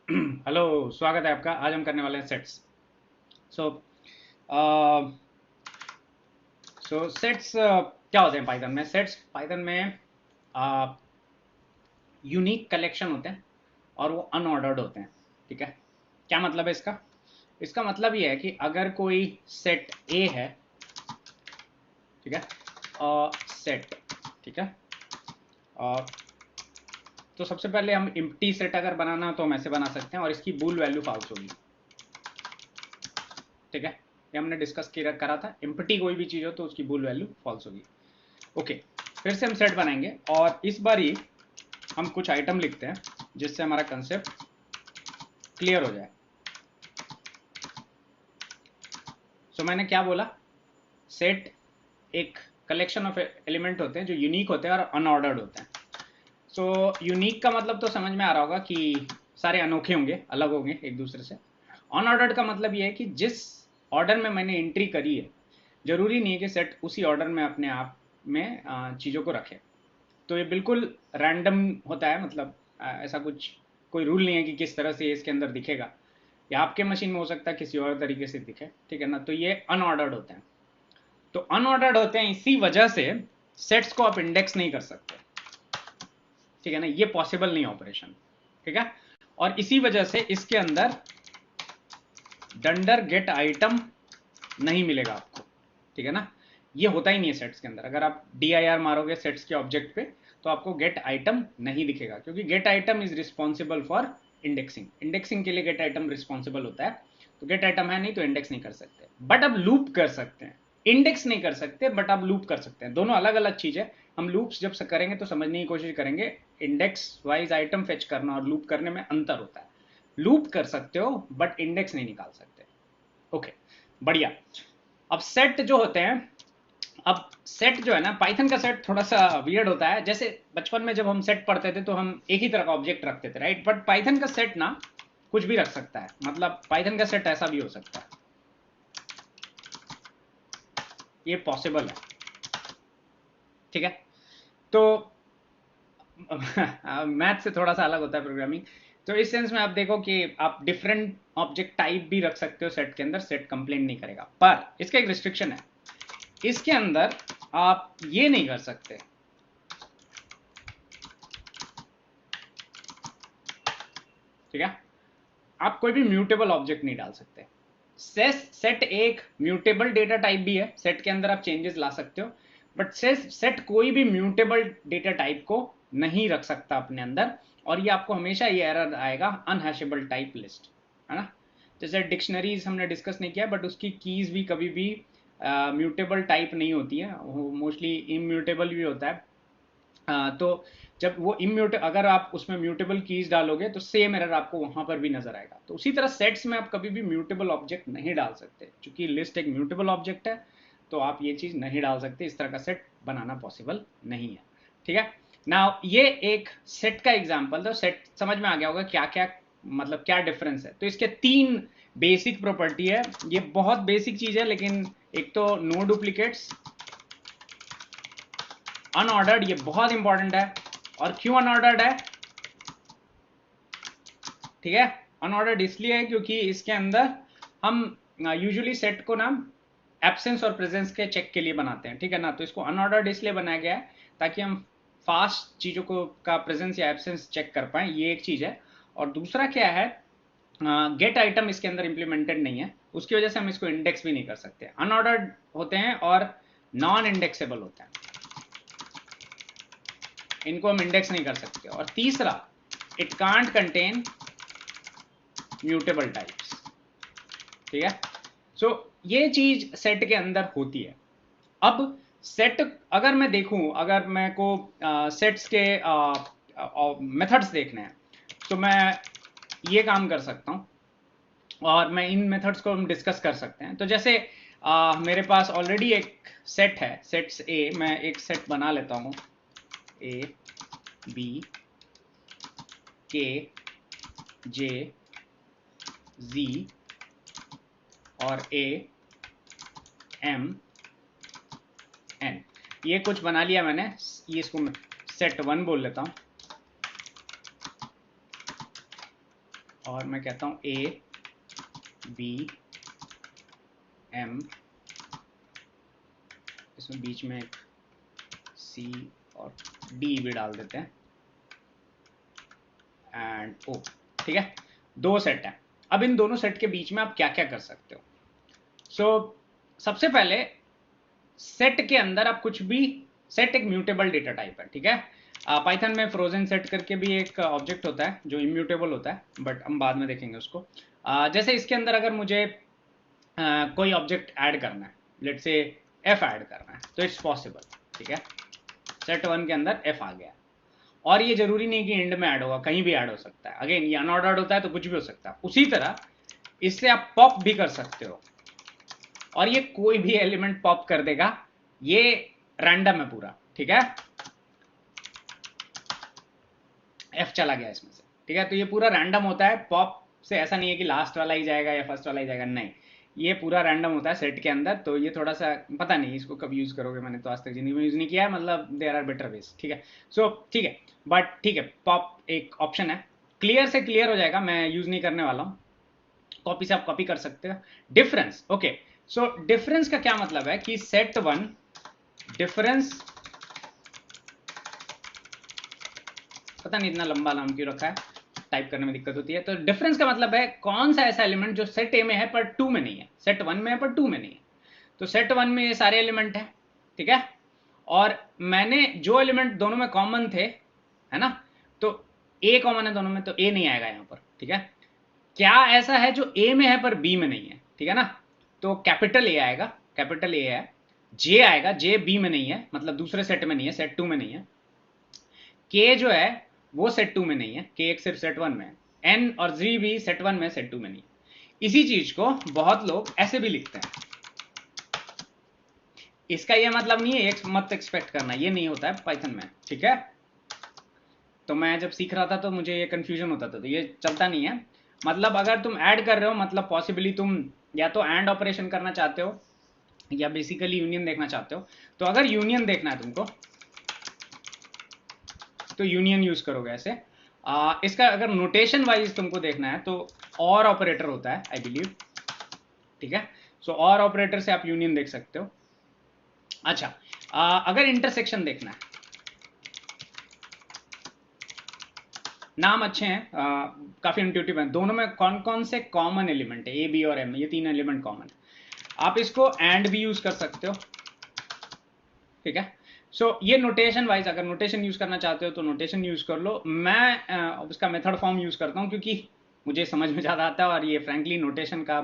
Hello, स्वागत है आपका। आज हम करने वाले हैं सेट्स। सो सेट्स क्या होते हैं पाइथन में? सेट्स पाइथन में यूनिक कलेक्शन होते हैं और वो अनऑर्डर्ड होते हैं। ठीक है, क्या मतलब है इसका? इसका मतलब ये है कि अगर कोई सेट ए है, ठीक है, सेट, ठीक है, और तो सबसे पहले हम इम्प्टी सेट अगर बनाना तो हम ऐसे बना सकते हैं और इसकी बूल वैल्यू फॉल्स होगी। ठीक है, ये हमने डिस्कस करा था। इम्प्टी कोई भी चीज़ हो तो उसकी बूल वैल्यू फॉल्स होगी। ओके, फिर से हम सेट बनाएंगे और इस बार ही हम कुछ आइटम लिखते हैं जिससे हमारा कंसेप्ट क्लियर हो जाए। सो मैंने क्या बोला? सेट एक कलेक्शन ऑफ एलिमेंट होते हैं जो यूनिक होते हैं और अनऑर्डर्ड होते हैं। सो यूनिक का मतलब तो समझ में आ रहा होगा कि सारे अनोखे होंगे, अलग होंगे एक दूसरे से। अनऑर्डर्ड का मतलब ये है कि जिस ऑर्डर में मैंने एंट्री करी है, जरूरी नहीं है कि सेट उसी ऑर्डर में अपने आप में चीज़ों को रखे। तो ये बिल्कुल रैंडम होता है, मतलब ऐसा कुछ कोई रूल नहीं है कि किस तरह से ये इसके अंदर दिखेगा। या आपके मशीन में हो सकता है किसी और तरीके से दिखे, ठीक है ना। तो ये अनऑर्डर्ड होते हैं। तो अनऑर्डर्ड होते हैं, इसी वजह से सेट्स को आप इंडेक्स नहीं कर सकते, ठीक है ना। ये पॉसिबल नहीं ऑपरेशन, ठीक है। और इसी वजह से इसके अंदर डंडर गेट आइटम नहीं मिलेगा आपको, ठीक है ना। ये होता ही नहीं है सेट्स के अंदर। अगर आप dir मारोगे सेट्स के ऑब्जेक्ट पे तो आपको गेट आइटम नहीं दिखेगा, क्योंकि gate item is responsible for indexing. Indexing के लिए गेट आइटम रिस्पॉन्सिबल होता है। तो गेट आइटम है नहीं तो इंडेक्स नहीं कर सकते, बट अब लूप कर सकते हैं। इंडेक्स नहीं कर सकते बट आप लूप कर सकते हैं। दोनों अलग अलग चीज है। हम लूप्स जब से करेंगे तो समझने की कोशिश करेंगे। इंडेक्स वाइज आइटम फेच करना और लूप करने में अंतर होता है। लूप कर सकते हो बट इंडेक्स नहीं निकाल सकते। ओके, बढ़िया। अब सेट जो होते हैं, अब सेट जो है ना, पाइथन का सेट थोड़ा सा वियर्ड होता है। जैसे बचपन में जब हम सेट पढ़ते थे तो हम एक ही तरह का ऑब्जेक्ट रखते थे, राइट। बट पाइथन का सेट ना कुछ भी रख सकता है। मतलब पाइथन का सेट ऐसा भी हो सकता है, ये पॉसिबल है, ठीक है। तो मैथ से थोड़ा सा अलग होता है प्रोग्रामिंग। तो इस सेंस में आप देखो कि आप डिफरेंट ऑब्जेक्ट टाइप भी रख सकते हो सेट के अंदर, सेट कंप्लेंट नहीं करेगा। पर इसका एक रिस्ट्रिक्शन है, इसके अंदर आप ये नहीं कर सकते, ठीक है। आप कोई भी म्यूटेबल ऑब्जेक्ट नहीं डाल सकते। सेट एक म्यूटेबल डेटा टाइप भी है, सेट के अंदर आप चेंजेस ला सकते हो। बट सेट कोई भी म्यूटेबल डेटा टाइप को नहीं रख सकता अपने अंदर। और ये आपको हमेशा ये एरर आएगा, अनहैशेबल टाइप लिस्ट, है ना। जैसे डिक्शनरीज हमने डिस्कस नहीं किया, बट उसकी कीज भी कभी भी म्यूटेबल टाइप नहीं होती है, मोस्टली इम्यूटेबल भी होता है। तो जब वो अगर आप उसमें म्यूटेबल कीज डालोगे तो सेम एरर आपको वहां पर भी नजर आएगा। तो उसी तरह सेट्स में आप कभी भी म्यूटेबल ऑब्जेक्ट नहीं डाल सकते, क्योंकि लिस्ट एक म्यूटेबल ऑब्जेक्ट है। तो आप ये चीज नहीं डाल सकते, इस तरह का सेट बनाना पॉसिबल नहीं है, ठीक है ना। ये एक सेट का एग्जाम्पल था। सेट समझ में आ गया होगा क्या क्या, मतलब क्या डिफरेंस है। तो इसके तीन बेसिक प्रॉपर्टी है। ये बहुत बेसिक चीज है, लेकिन एक तो नो डुप्लीकेट्स, अनऑर्डर्ड, ये बहुत इंपॉर्टेंट है। और क्यों अनऑर्डर्ड है? ठीक है, अनऑर्डर्ड इसलिए है क्योंकि इसके अंदर हम यूजुअली सेट को ना एब्सेंस और प्रेजेंस के चेक के लिए बनाते हैं, ठीक है ना। तो इसको अनऑर्डर्ड इसलिए बनाया गया है ताकि हम फास्ट चीजों को का प्रेजेंस या एब्सेंस चेक कर पाए, ये एक चीज है। और दूसरा क्या है, गेट आइटम इसके अंदर इंप्लीमेंटेड नहीं है, उसकी वजह से हम इसको इंडेक्स भी नहीं कर सकते। अनऑर्डर्ड होते हैं और नॉन इंडेक्सेबल होते हैं, इनको हम इंडेक्स नहीं कर सकते। और तीसरा, it can't contain mutable types, ठीक है। सो ये चीज सेट के अंदर होती है। अब सेट अगर मैं देखूं, अगर मैं को सेट्स के मेथड्स देखने हैं तो मैं ये काम कर सकता हूं और मैं इन मेथड्स को हम डिस्कस कर सकते हैं। तो जैसे मेरे पास ऑलरेडी एक सेट है, सेट्स ए। मैं एक सेट बना लेता हूं, ए बी के जे जी और ए एम एन, ये कुछ बना लिया मैंने। ये इसको मैं सेट वन बोल लेता हूं और मैं कहता हूँ ए बी एम, इसमें बीच में एक सी और डी भी डाल देते हैं, एंड ओ। ठीक है, दो सेट है। अब इन दोनों सेट के बीच में आप क्या क्या कर सकते हो? सबसे पहले सेट के अंदर आप कुछ भी, सेट एक म्यूटेबल डेटा टाइप है, ठीक है। पाइथन में फ्रोजन सेट करके भी एक ऑब्जेक्ट होता है जो इम्यूटेबल होता है, बट हम बाद में देखेंगे उसको। जैसे इसके अंदर अगर मुझे कोई ऑब्जेक्ट ऐड करना है, लेट से एफ ऐड करना है, तो इट्स पॉसिबल, ठीक है। सेट 1 के अंदर एफ आ गया, और ये जरूरी नहीं कि एंड में ऐड होगा, कहीं भी ऐड हो सकता है। अगेन ये अनऑर्डर्ड होता है तो कुछ भी हो सकता है। उसी तरह इससे आप पॉप भी कर सकते हो, और ये कोई भी एलिमेंट पॉप कर देगा, ये रैंडम है पूरा, ठीक है। एफ चला गया इसमें से, ठीक है। तो ये पूरा रैंडम होता है, पॉप से ऐसा नहीं है कि लास्ट वाला ही जाएगा या फर्स्ट वाला ही जाएगा, नहीं, ये पूरा रैंडम होता है सेट के अंदर। तो ये थोड़ा सा पता नहीं इसको कब यूज करोगे, मैंने तो आज तक जिंदगी में यूज नहीं किया है, मतलब देयर आर बेटर वेज, ठीक है। ठीक है, बट ठीक है, पॉप एक ऑप्शन है। क्लियर से क्लियर हो जाएगा, मैं यूज नहीं करने वाला हूँ। कॉपी से आप कॉपी कर सकते हो। Difference, okay. डिफरेंस का क्या मतलब है कि सेट 1 डिफरेंस, पता नहीं इतना लंबा नाम क्यों रखा है, टाइप करने में दिक्कत होती है। तो डिफरेंस का मतलब है कौन सा ऐसा एलिमेंट जो सेट ए में है पर 2 में नहीं है, सेट 1 में है पर 2 में नहीं है। तो सेट 1 में ये सारे एलिमेंट है, ठीक है। और मैंने जो एलिमेंट दोनों में कॉमन थे, है ना, तो ए कॉमन है दोनों में, तो ए नहीं आएगा यहां पर, ठीक है। क्या ऐसा है जो ए में है पर बी में नहीं है, ठीक है ना, तो कैपिटल ए आएगा, कैपिटल ए है। जे आएगा, जे बी में नहीं है, मतलब दूसरे सेट में नहीं है, सेट 2 में नहीं है। के जो है वो सेट 2 में नहीं है, के एक सिर्फ सेट 1 में है। एन और जी भी सेट 1 में, सेट 2 में नहीं है। इसी चीज को बहुत लोग ऐसे भी लिखते हैं। इसका ये मतलब नहीं है, एक मत एक्सपेक्ट करना, ये नहीं होता है पाइथन में, ठीक है। तो मैं जब सीख रहा था तो मुझे ये कंफ्यूजन होता था, तो ये चलता नहीं है। मतलब अगर तुम ऐड कर रहे हो, मतलब पॉसिबली तुम या तो एंड ऑपरेशन करना चाहते हो या बेसिकली यूनियन देखना चाहते हो। तो अगर यूनियन देखना है तुमको तो यूनियन यूज करोगे ऐसे। इसका अगर नोटेशन वाइज तुमको देखना है तो और ऑपरेटर होता है आई बिलीव, ठीक है। और ऑपरेटर से आप यूनियन देख सकते हो। अच्छा, अगर इंटरसेक्शन देखना है, नाम अच्छे हैं, काफी इंट्यूटिव हैं। दोनों में कौन कौन से कॉमन एलिमेंट है, ए बी और एम, ये 3 एलिमेंट कॉमन है। आप इसको एंड भी यूज कर सकते हो, ठीक है। ये नोटेशन वाइज, अगर नोटेशन यूज करना चाहते हो तो नोटेशन यूज कर लो। मैं उसका मेथड फॉर्म यूज करता हूँ क्योंकि मुझे समझ में ज़्यादा आता है, और ये फ्रैंकली नोटेशन का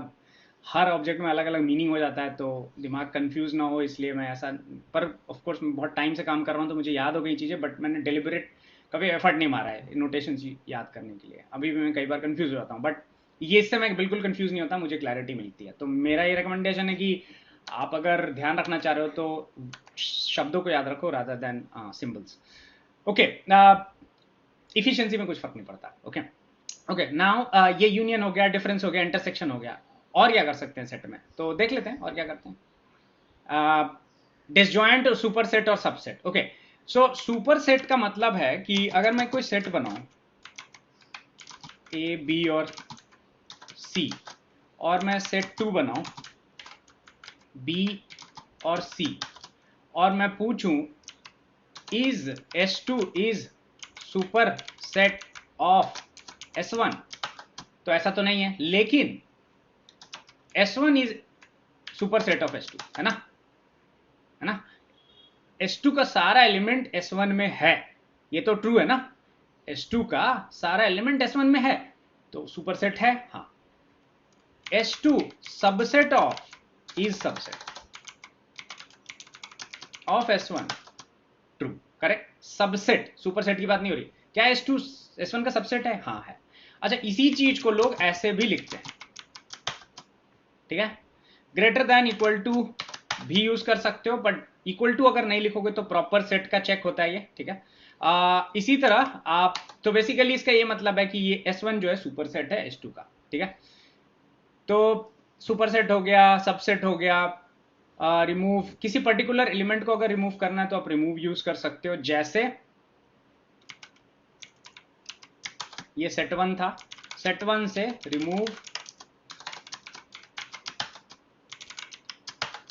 हर ऑब्जेक्ट में अलग अलग मीनिंग हो जाता है, तो दिमाग कंफ्यूज ना हो इसलिए मैं ऐसा, पर ऑफकोर्स मैं बहुत टाइम से काम कर रहा हूँ तो मुझे याद हो गई चीज़ें, बट मैंने डिलिबरेट कभी एफर्ट नहीं मारा है नोटेशन याद करने के लिए। अभी भी मैं कई बार कंफ्यूज हो जाता हूँ, बट ये इससे मैं बिल्कुल कंफ्यूज नहीं होता, मुझे क्लैरिटी मिलती है। तो मेरा ये रिकमेंडेशन है कि आप अगर ध्यान रखना चाह रहे हो तो शब्दों को याद रखो rather than symbols, okay. Efficiency में कुछ फर्क नहीं पड़ता, ओके। ओके, नाउ ये यूनियन हो गया, डिफरेंस हो गया, इंटरसेक्शन हो गया। और क्या कर सकते हैं सेट में, तो देख लेते हैं और क्या करते हैं। डिसजॉइंट, सुपर सेट और सबसेट, ओके। सुपर सेट का मतलब है कि अगर मैं कोई सेट बनाऊं ए बी और सी, और मैं सेट 2 बनाऊं बी और सी, और मैं पूछूं is S2 is super set of S1, तो ऐसा तो नहीं है, लेकिन S1 is super set of S2, है ना, है ना। S2 का सारा एलिमेंट S1 में है, ये तो ट्रू है ना। S2 का सारा एलिमेंट S1 में है तो सुपर सेट है, हाँ। S2 subset of is subset of S1, true, correct. Subset, superset की बात नहीं हो रही। क्या S2 S1 का सबसेट है, हाँ है। अच्छा, इसी चीज को लोग ऐसे भी लिखते हैं, ठीक है। ग्रेटर देन इक्वल टू भी यूज कर सकते हो, बट इक्वल टू अगर नहीं लिखोगे तो प्रॉपर सेट का चेक होता है ये, ठीक है। इसी तरह आप, तो बेसिकली इसका ये मतलब है कि ये S1 जो है सुपर सेट है S2 का, ठीक है। तो सुपर सेट हो गया, सबसेट हो गया। रिमूव, किसी पर्टिकुलर एलिमेंट को अगर रिमूव करना है तो आप रिमूव यूज कर सकते हो, जैसे ये सेट 1 था, सेट 1 से रिमूव,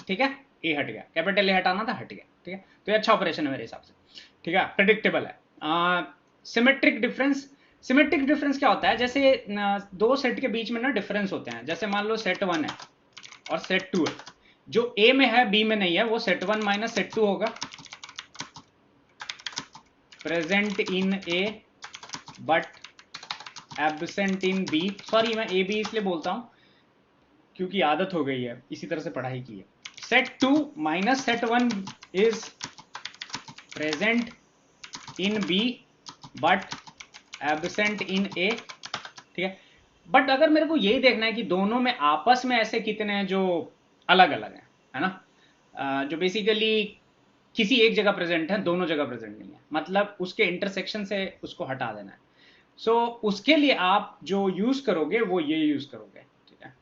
ठीक है, ए हट गया, कैपिटल ए हटाना था, हट गया, ठीक है। तो ये अच्छा ऑपरेशन है मेरे हिसाब से, ठीक है, प्रेडिक्टेबल है। सिमेट्रिक डिफरेंस, सिमेट्रिक डिफरेंस क्या होता है, जैसे दो सेट के बीच में ना डिफरेंस होते हैं, जैसे मान लो सेट 1 है और सेट 2 है, जो ए में है बी में नहीं है, वो सेट 1 माइनस सेट 2 होगा, present in A but absent in B. Sorry मैं ए बी इसलिए बोलता हूं क्योंकि आदत हो गई है, इसी तरह से पढ़ाई की है। Set 2 minus set 1 is present in B but absent in A, ठीक है। बट अगर मेरे को यही देखना है कि दोनों में आपस में ऐसे कितने हैं जो अलग अलग हैं, है ना, जो बेसिकली किसी एक जगह प्रेजेंट है, दोनों जगह प्रेजेंट नहीं है, मतलब उसके इंटरसेक्शन से उसको हटा देना है। सो उसके लिए आप जो यूज करोगे वो ये यूज करोगे, ठीक है।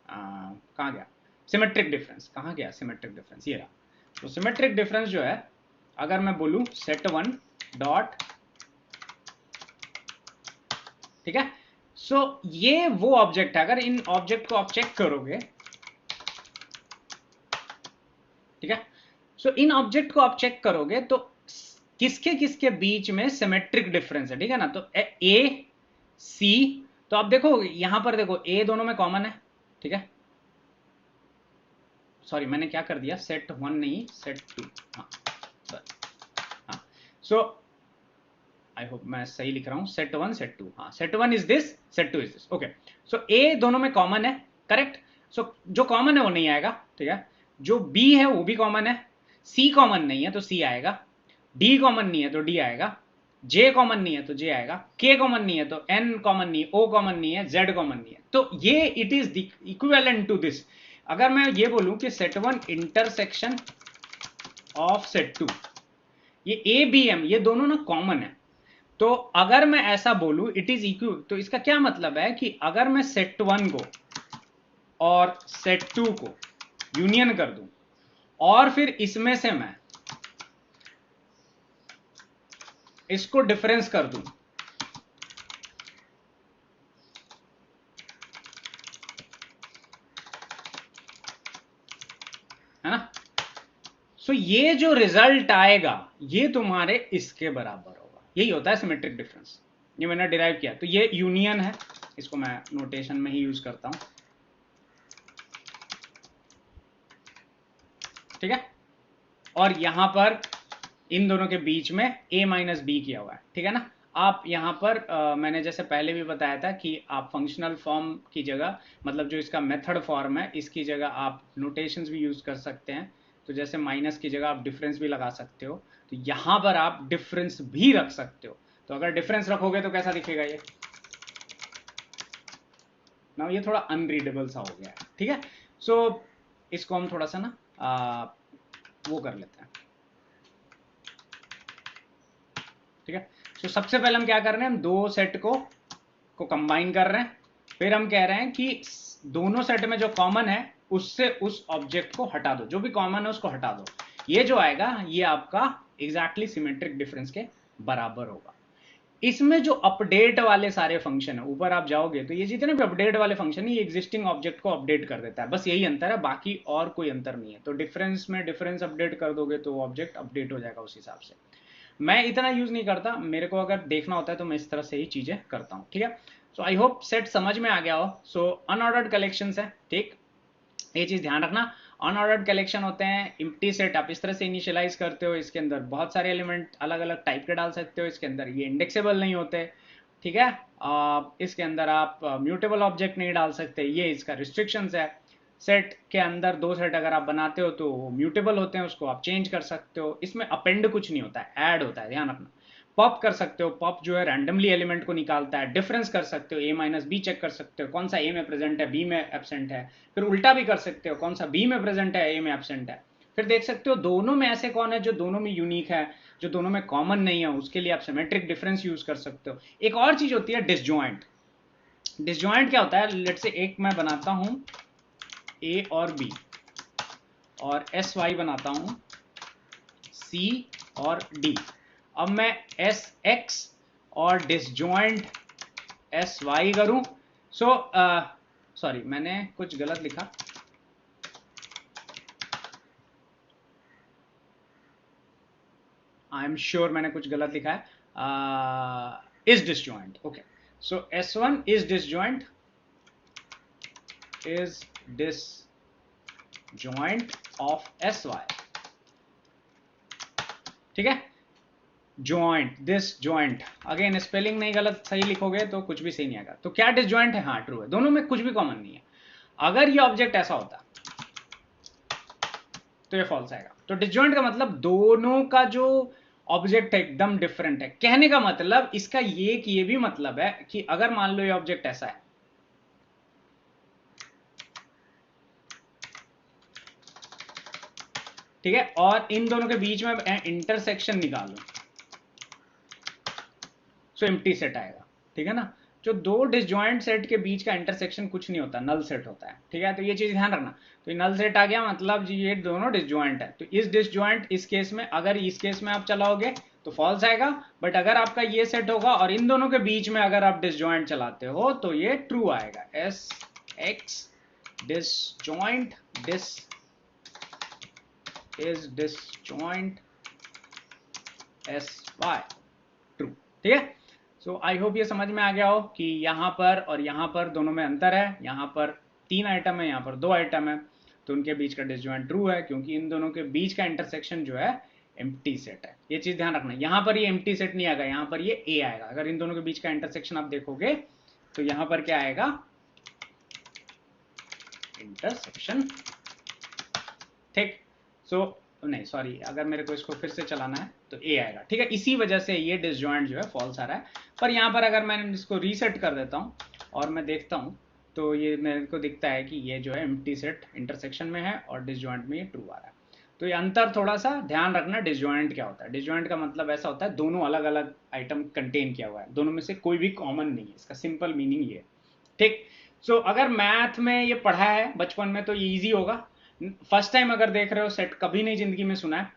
कहाँ गया सिमेट्रिक डिफरेंस, कहाँ गया सिमेट्रिक डिफरेंस, ये रहा। तो सिमेट्रिक डिफरेंस जो है, अगर मैं बोलूं सेट 1 डॉट, ठीक है, सो ये वो ऑब्जेक्ट है, अगर इन ऑब्जेक्ट को आप चेक करोगे, ठीक है, सो इन ऑब्जेक्ट को आप चेक करोगे तो किसके किसके बीच में सिमेट्रिक डिफरेंस है, ठीक है ना। तो ए सी, तो आप देखो यहां पर देखो ए दोनों में कॉमन है, ठीक है, सॉरी मैंने क्या कर दिया, सेट 1 नहीं सेट 2, हाँ हाँ, सो आई होप मैं सही लिख रहा हूं, सेट 1 सेट 2, हाँ set 1 is this, set 2 is this, okay. So A दोनों में कॉमन है, करेक्ट। सो जो कॉमन है वो नहीं आएगा, ठीक है, जो बी है वो भी कॉमन है, सी कॉमन नहीं है तो सी आएगा, डी कॉमन नहीं है तो डी आएगा, जे कॉमन नहीं है तो जे आएगा, के कॉमन नहीं है तो एन कॉमन नहीं है, ओ कॉमन नहीं है, जेड कॉमन नहीं है, तो ये it is equivalent to this. अगर मैं ये बोलूं कि सेट 1 इंटरसेक्शन ऑफ सेट 2, ये ए बी एम ये दोनों ना कॉमन है, तो अगर मैं ऐसा बोलूं इट इज इक्व, तो इसका क्या मतलब है कि अगर मैं सेट 1 को और सेट 2 को यूनियन कर दूं और फिर इसमें से मैं इसको डिफरेंस कर दूं, है ना, सो ये जो रिजल्ट आएगा ये तुम्हारे इसके बराबर होगा, यही होता है सिमेट्रिक डिफरेंस। ये मैंने डिराइव किया, तो ये यूनियन है, इसको मैं नोटेशन में ही यूज करता हूं, ठीक है, और यहां पर इन दोनों के बीच में a माइनस बी किया हुआ है, ठीक है ना। आप यहां पर मैंने जैसे पहले भी बताया था कि आप फंक्शनल फॉर्म की जगह, मतलब जो इसका मेथड फॉर्म है, इसकी जगह आप नोटेशंस भी यूज कर सकते हैं, तो जैसे माइनस की जगह आप डिफरेंस भी लगा सकते हो, तो यहां पर आप डिफरेंस भी रख सकते हो। तो अगर डिफरेंस रखोगे तो कैसा दिखेगा ये ना, ये थोड़ा अनरीडेबल सा हो गया है, ठीक है। सो इसको हम थोड़ा सा ना वो कर लेते हैं, ठीक है। तो सबसे पहले हम क्या कर रहे हैं, हम दो सेट को कंबाइन कर रहे हैं, फिर हम कह रहे हैं कि दोनों सेट में जो कॉमन है उससे उस ऑब्जेक्ट को हटा दो, जो भी कॉमन है उसको हटा दो, ये जो आएगा ये आपका एग्जैक्टली सिमेट्रिक डिफरेंस के बराबर होगा। इसमें जो अपडेट वाले सारे फंक्शन है, ऊपर आप जाओगे तो ये जितने भी अपडेट वाले फंक्शन है ये एग्जिस्टिंग ऑब्जेक्ट को अपडेट कर देता है, बस यही अंतर है, बाकी और कोई अंतर नहीं है। तो डिफरेंस में डिफरेंस अपडेट कर दोगे तो ऑब्जेक्ट अपडेट हो जाएगा उस हिसाब से। मैं इतना यूज नहीं करता, मेरे को अगर देखना होता है तो मैं इस तरह से ही चीजें करता हूँ, ठीक है। सो आई होप सेट समझ में आ गया हो। सो अनऑर्डर्ड कलेक्शन है, ठीक, ये चीज ध्यान रखना। अनऑर्डर्ड कलेक्शन होते हैं, एम्प्टी सेट आप इस तरह से इनिशियलाइज करते हो, इसके अंदर बहुत सारे एलिमेंट अलग अलग टाइप के डाल सकते हो, इसके अंदर ये इंडेक्सेबल नहीं होते, ठीक है। इसके अंदर आप म्यूटेबल ऑब्जेक्ट नहीं डाल सकते, ये इसका रिस्ट्रिक्शंस है। सेट के अंदर दो सेट अगर आप बनाते हो तो वो म्यूटेबल होते हैं, उसको आप चेंज कर सकते हो, इसमें अपेंड कुछ नहीं होता है, ऐड होता है, ध्यान रखना। पॉप कर सकते हो, पॉप जो है रैंडमली एलिमेंट को निकालता है, डिफरेंस कर सकते हो, ए माइनस बी चेक कर सकते हो, कौन सा ए में प्रेजेंट है बी में एबसेंट है, फिर उल्टा भी कर सकते हो, कौन सा बी में प्रेजेंट है ए में एबसेंट है, फिर देख सकते हो दोनों में ऐसे कौन है जो दोनों में यूनिक है, जो दोनों में कॉमन नहीं है, उसके लिए आप सिमेट्रिक डिफरेंस यूज कर सकते हो। एक और चीज होती है डिसजॉइंट। डिसजॉइंट क्या होता है, लेट से एक मैं बनाता हूं ए और बी और एस वाई बनाता हूं सी और डी, अब मैं एस एक्स और डिसजॉइंट एस वाई करूं। सो सॉरी मैंने कुछ गलत लिखा, आई एम श्योर मैंने कुछ गलत लिखा है, is disjoint. Okay, so S1 is disjoint, is disjoint of SY, ठीक है। Joint, this joint, again spelling नहीं गलत सही लिखोगे तो कुछ भी सही नहीं आएगा। तो क्या डिसजॉइंट है? हाँ ट्रू है, दोनों में कुछ भी कॉमन नहीं है। अगर ये ऑब्जेक्ट ऐसा होता तो ये फॉल्स आएगा। तो डिसजॉइंट का मतलब दोनों का जो ऑब्जेक्ट है एकदम डिफरेंट है। कहने का मतलब इसका ये भी मतलब है कि अगर मान लो ये ऑब्जेक्ट ऐसा है, ठीक है, और इन दोनों के बीच में इंटरसेक्शन निकालूं, सो एम्प्टी सेट आएगा, ठीक है ना। जो दो डिसजॉइंट सेट के बीच का इंटरसेक्शन कुछ नहीं होता, नल सेट होता है, ठीक है। तो ये चीज ध्यान रखना। तो ये नल सेट आ गया मतलब जी ये दोनों डिसजॉइंट है। तो इस डिसजॉइंट इस केस में, अगर इस केस में आप चलाओगे तो फॉल्स आएगा, बट अगर आपका ये सेट होगा और इन दोनों के बीच में अगर आप डिसजॉइंट चलाते हो तो ये ट्रू आएगा। S X disjoint, this is disjoint S Y, true, ठीक है। सो आई होप ये समझ में आ गया हो कि यहाँ पर और यहाँ पर दोनों में अंतर है। यहाँ पर 3 आइटम है, यहाँ पर 2 आइटम है, तो उनके बीच का डिसजॉइंट ट्रू है क्योंकि इन दोनों के बीच का इंटरसेक्शन जो है एम्प्टी सेट है। ये चीज ध्यान रखना, यहाँ पर ये एम्प्टी सेट नहीं आएगा, यहाँ पर ये ए आएगा। अगर इन दोनों के बीच का इंटरसेक्शन आप देखोगे तो यहाँ पर क्या आएगा? इंटरसेक्शन, ठीक। सो नहीं सॉरी, अगर मेरे को इसको फिर से चलाना है तो ए आएगा, ठीक है। इसी वजह से ये डिसजॉइंट जो है फॉल्स आ रहा है। पर यहाँ पर अगर मैं इसको रीसेट कर देता हूँ और मैं देखता हूँ तो ये मेरे को दिखता है कि ये जो है एम्प्टी सेट इंटरसेक्शन में है और डिसजॉइंट में ये ट्रू आ रहा है। तो ये अंतर थोड़ा सा ध्यान रखना। डिसजॉइंट क्या होता है? डिसजॉइंट का मतलब ऐसा होता है दोनों अलग अलग आइटम कंटेन किया हुआ है, दोनों में से कोई भी कॉमन नहीं है। इसका सिंपल मीनिंग ये, ठीक। सो अगर मैथ में ये पढ़ा है बचपन में तो ये ईजी होगा। फर्स्ट टाइम अगर देख रहे हो, सेट कभी नहीं जिंदगी में सुना है,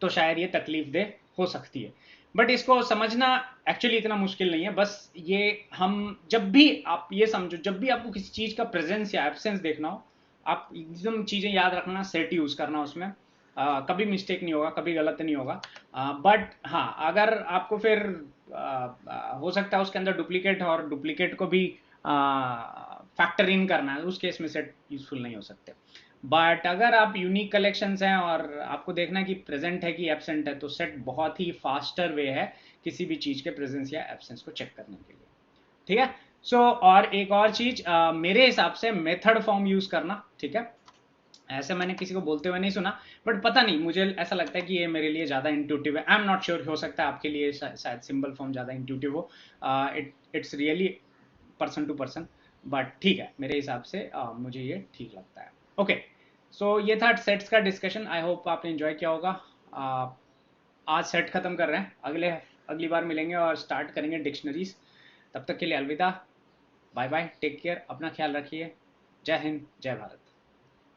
तो शायद ये तकलीफ दे हो सकती है। बट इसको समझना एक्चुअली इतना मुश्किल नहीं है। बस ये हम जब भी आप ये समझो, जब भी आपको किसी चीज का प्रेजेंस या एब्सेंस देखना हो, आप एकदम चीजें याद रखना, सेट यूज करना उसमें। कभी मिस्टेक नहीं होगा, कभी गलत नहीं होगा। बट हाँ, अगर आपको फिर हो सकता है उसके अंदर डुप्लीकेट है और डुप्लीकेट को भी फैक्टर इन करना है, उस केस में सेट यूजफुल नहीं हो सकते। बट अगर आप यूनिक कलेक्शंस हैं और आपको देखना है कि प्रेजेंट है कि एब्सेंट है, तो सेट बहुत ही फास्टर वे है किसी भी चीज के प्रेजेंस या एब्सेंस को चेक करने के लिए, ठीक है। सो और एक और चीज, मेरे हिसाब से मेथड फॉर्म यूज करना, ठीक है। ऐसे मैंने किसी को बोलते हुए नहीं सुना, बट पता नहीं, मुझे ऐसा लगता है कि ये मेरे लिए ज्यादा इंट्यूटिव है। आई एम नॉट श्योर, हो सकता है आपके लिए शायद सिंबल फॉर्म ज्यादा इंट्यूटिव हो। It's really person to person, but ठीक है, मेरे हिसाब से मुझे ये ठीक लगता है। ओके, सो ये था सेट्स का डिस्कशन। आई होप आपने एंजॉय किया होगा। आज सेट खत्म कर रहे हैं, अगली बार मिलेंगे और स्टार्ट करेंगे डिक्शनरीज। तब तक के लिए अलविदा, बाय बाय, टेक केयर, अपना ख्याल रखिए। जय हिंद, जय भारत।